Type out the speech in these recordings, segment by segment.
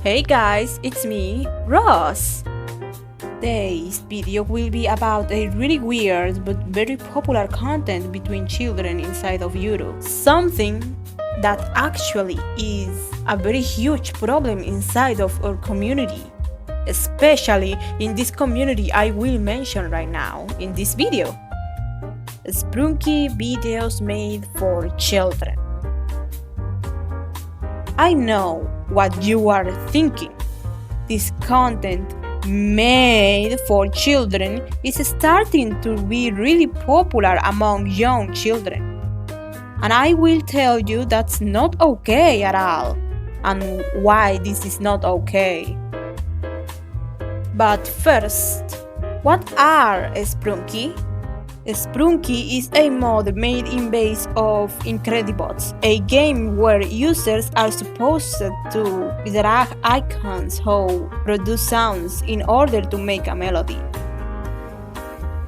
Hey guys, it's me, Ross. Today's video will be about a really weird but very popular content between children inside of YouTube. Something that actually is a very huge problem inside of our community. Especially in this community I will mention right now in this video. Sprunki videos made for children. I know what you are thinking. This content made for children is starting to be really popular among young children. And I will tell you that's not okay at all, and why this is not okay. But first, what are Sprunki? Sprunki is a mod made in base of Incredibots, a game where users are supposed to drag icons or produce sounds in order to make a melody.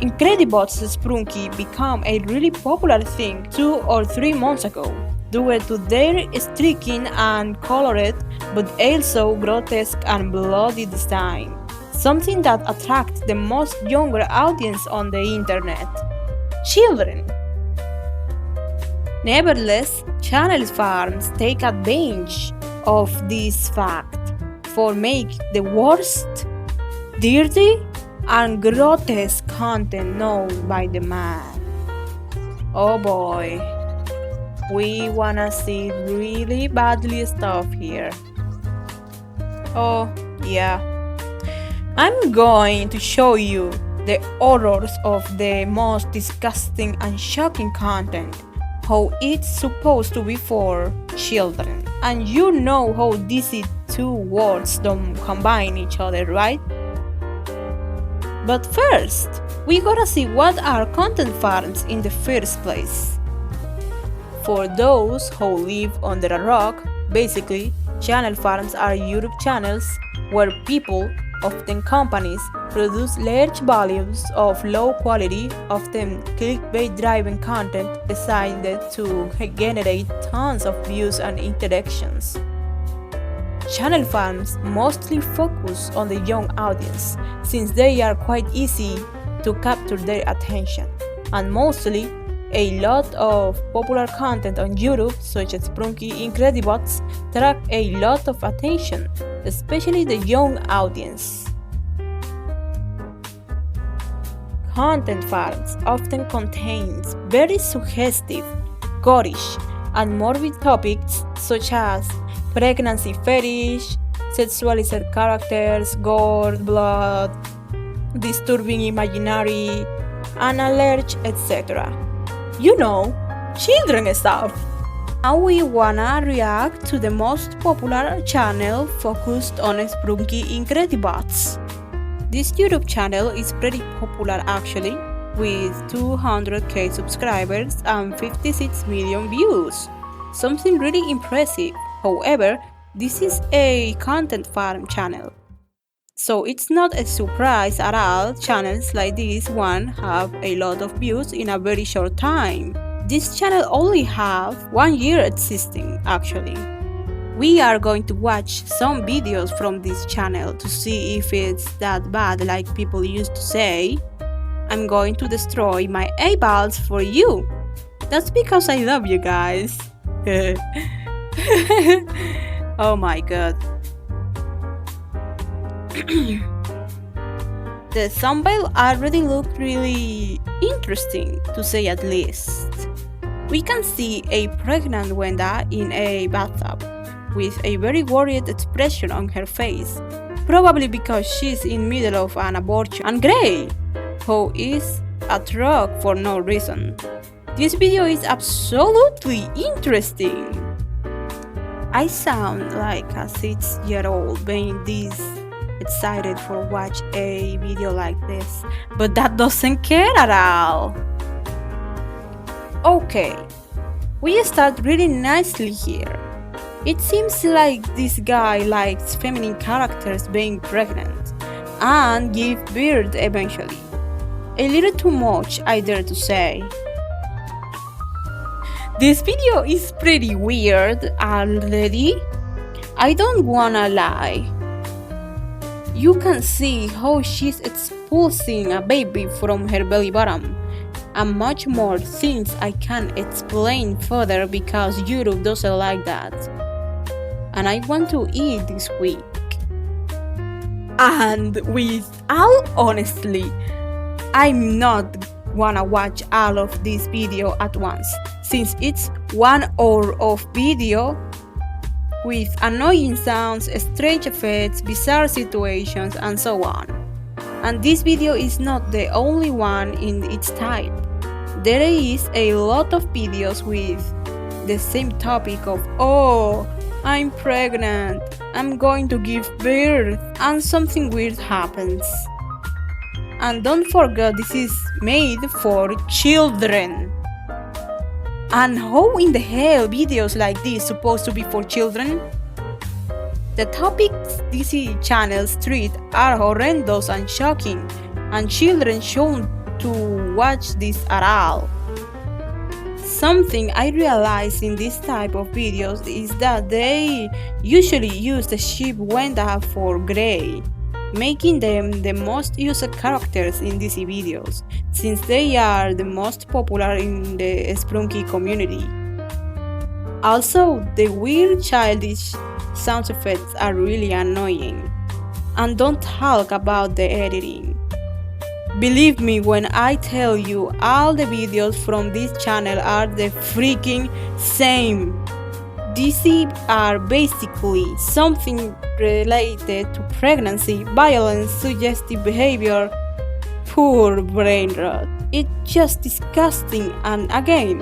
Incredibots Sprunki became a really popular thing 2 or 3 months ago due to their striking and colored but also grotesque and bloody design. Something that attracts the most younger audience on the internet. Children. Nevertheless, channel farms take advantage of this fact for make the worst, dirty, and grotesque content known by the man. Oh boy, we wanna see really badly stuff here. Oh yeah. I'm going to show you the horrors of the most disgusting and shocking content, how it's supposed to be for children. And you know how these two words don't combine each other, right? But first, we gotta see what are content farms in the first place. For those who live under a rock, basically, channel farms are YouTube channels where people, often companies, produce large volumes of low quality, often clickbait-driven content designed to generate tons of views and interactions. Channel farms mostly focus on the young audience since they are quite easy to capture their attention, and mostly a lot of popular content on YouTube, such as Sprunki Incredibots, attract a lot of attention, especially the young audience. Content farms often contains very suggestive, gorish, and morbid topics such as pregnancy fetish, sexualized characters, gore, blood, disturbing imaginary, analergy, etc. You know, children stuff. Now we wanna react to the most popular channel focused on Sprunki Incredibots. This YouTube channel is pretty popular actually, with 200k subscribers and 56 million views. Something really impressive. However, this is a content farm channel. So it's not a surprise at all channels like this one have a lot of views in a very short time. This channel only have 1 year existing actually. We are going to watch some videos from this channel to see if it's that bad like people used to say. I'm going to destroy my eyeballs for you. That's because I love you guys. Oh my god. The thumbnail already looked really interesting, to say at least. We can see a pregnant Wenda in a bathtub, with a very worried expression on her face, probably because she's in middle of an abortion, and Gray, who is at rock for no reason. This video is absolutely interesting. I sound like a 6-year-old being this excited for watch a video like this, but that doesn't care at all. Okay, we start really nicely here. It seems like this guy likes feminine characters being pregnant and give birth eventually. A little too much, I dare to say. This video is pretty weird already. I don't wanna lie. You can see how she's expulsing a baby from her belly button, and much more things I can't explain further because Europe doesn't like that. And I want to eat this week. And with all honesty, I'm not wanna watch all of this video at once, since it's 1 hour of video with annoying sounds, strange effects, bizarre situations, and so on. And this video is not the only one in its type. There is a lot of videos with the same topic of, oh, I'm pregnant, I'm going to give birth, and something weird happens. And don't forget, this is made for children. And how in the hell videos like this supposed to be for children? The topics these channels treat are horrendous and shocking, and children shouldn't to watch this at all. Something I realized in this type of videos is that they usually use the sheep Wenda for Grey, making them the most used characters in these videos, since they are the most popular in the Sprunki community. Also, the weird childish sound effects are really annoying. And don't talk about the editing. Believe me when I tell you all the videos from this channel are the freaking same. These are basically something related to pregnancy, violence, suggestive behavior, poor brain rot. It's just disgusting, and again,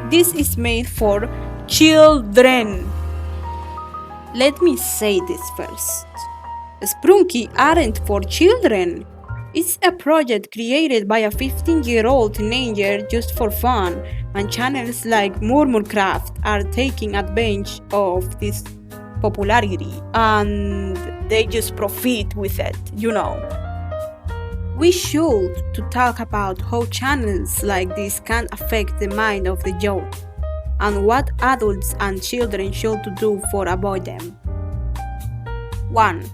this is made for children. Let me say this first. Sprunki aren't for children. It's a project created by a 15-year-old teenager just for fun, and channels like Murmurcraft are taking advantage of this popularity, and they just profit with it, you know. We should to talk about how channels like this can affect the mind of the youth, and what adults and children should do for avoid them. 1.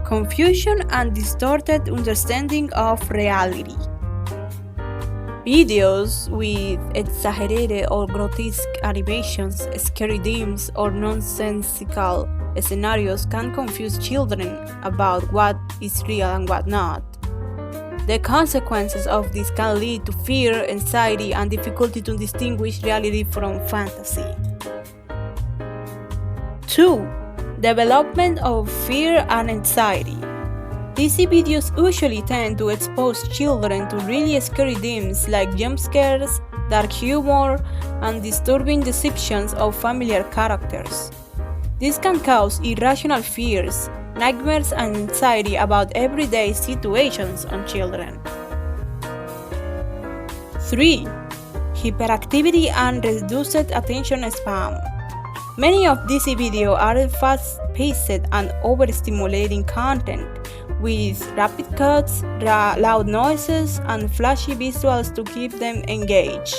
Confusion and distorted understanding of reality. Videos with exaggerated or grotesque animations, scary themes, or nonsensical scenarios can confuse children about what is real and what not. The consequences of this can lead to fear, anxiety, and difficulty to distinguish reality from fantasy. 2. Development of fear and anxiety. These videos usually tend to expose children to really scary themes like jump scares, dark humor, and disturbing depictions of familiar characters. This can cause irrational fears, nightmares, and anxiety about everyday situations on children. 3. Hyperactivity and reduced attention span. Many of these videos are fast-paced and overstimulating content, with rapid cuts, loud noises, and flashy visuals to keep them engaged.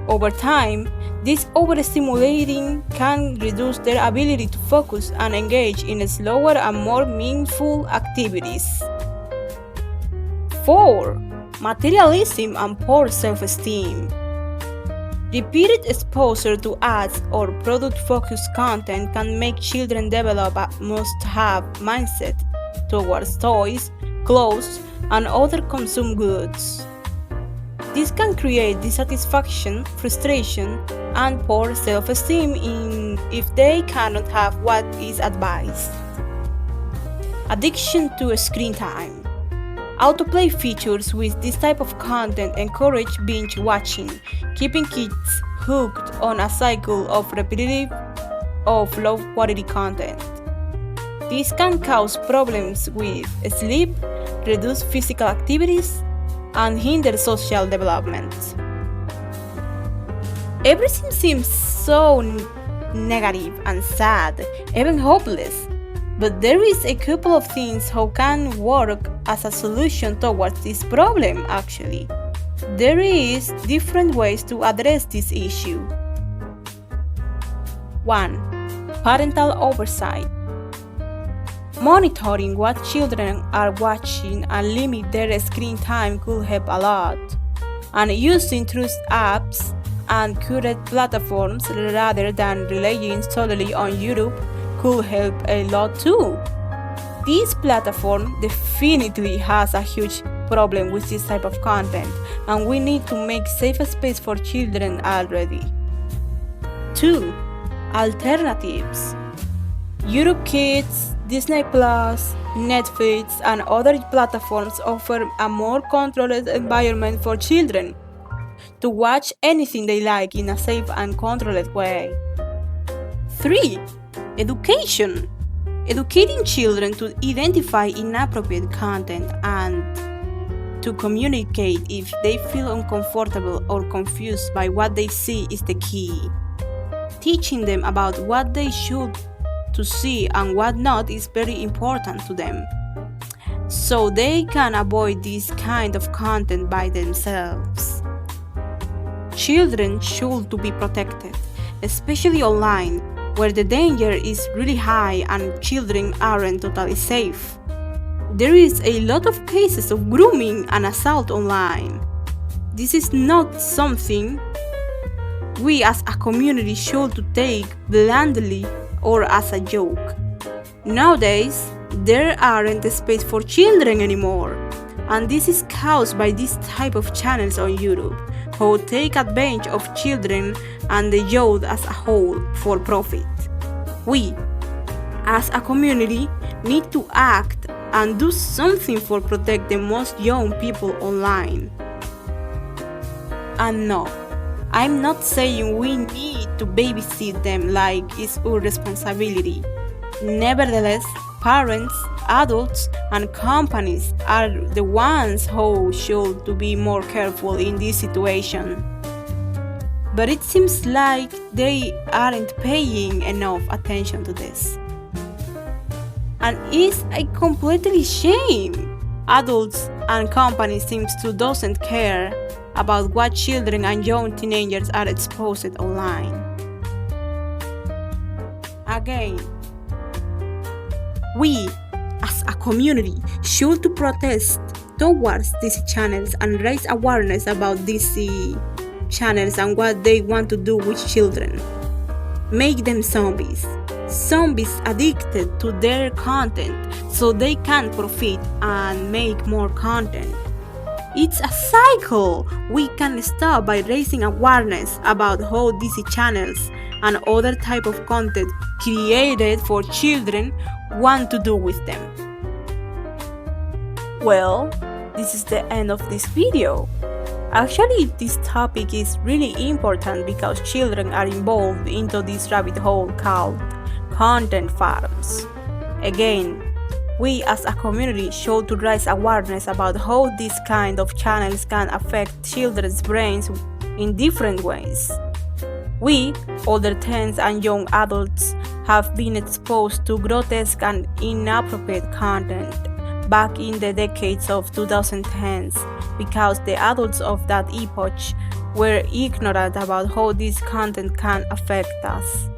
Over time, this overstimulating can reduce their ability to focus and engage in slower and more meaningful activities. 4. Materialism and poor self-esteem. Repeated exposure to ads or product-focused content can make children develop a must-have mindset towards toys, clothes, and other consumer goods. This can create dissatisfaction, frustration, and poor self-esteem if they cannot have what is advised. Addiction to screen time. Autoplay features with this type of content encourage binge watching, keeping kids hooked on a cycle of repetitive, low-quality content. This can cause problems with sleep, reduce physical activities, and hinder social development. Everything seems so negative and sad, even hopeless. But there is a couple of things how can work as a solution towards this problem actually. There is different ways to address this issue. 1. Parental oversight. Monitoring what children are watching and limit their screen time could help a lot. And using trust apps and curated platforms rather than relying solely on YouTube could help a lot too. This platform definitely has a huge problem with this type of content, and we need to make safe space for children already. 2. Alternatives. YouTube Kids, Disney Plus, Netflix, and other platforms offer a more controlled environment for children to watch anything they like in a safe and controlled way. 3. Education. Educating children to identify inappropriate content and to communicate if they feel uncomfortable or confused by what they see is the key. Teaching them about what they should to see and what not is very important to them, so they can avoid this kind of content by themselves. Children should to be protected, especially online, where the danger is really high and children aren't totally safe. There is a lot of cases of grooming and assault online. This is not something we as a community should to take blandly or as a joke. Nowadays, there aren't space for children anymore, and this is caused by this type of channels on YouTube who take advantage of children and the youth as a whole for profit. We, as a community, need to act and do something for protect the most young people online. And no, I'm not saying we need to babysit them like it's our responsibility. Nevertheless, parents, adults, and companies are the ones who should to be more careful in this situation. But it seems like they aren't paying enough attention to this. And it's a completely shame. Adults and companies seems to doesn't care about what children and young teenagers are exposed online. Again, we as a community should to protest towards these channels and raise awareness about these channels and what they want to do with children. Make them zombies addicted to their content so they can profit and make more content. It's a cycle we can stop by raising awareness about how these channels and other type of content created for children want to do with them. Well, this is the end of this video. Actually, this topic is really important because children are involved into this rabbit hole called content farms. Again, we as a community should to raise awareness about how these kind of channels can affect children's brains in different ways. We, older teens and young adults, have been exposed to grotesque and inappropriate content back in the decades of 2010s because the adults of that epoch were ignorant about how this content can affect us.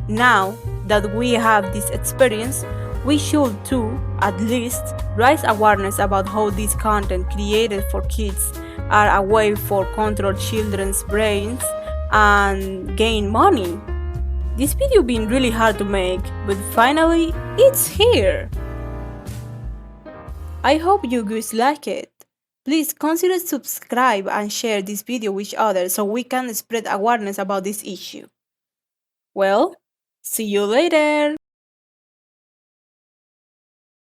Now that we have this experience, we should too, at least, raise awareness about how this content created for kids are a way for control children's brains and gain money. This video been really hard to make, but finally, it's here! I hope you guys like it. Please consider subscribe and share this video with others so we can spread awareness about this issue. Well, see you later!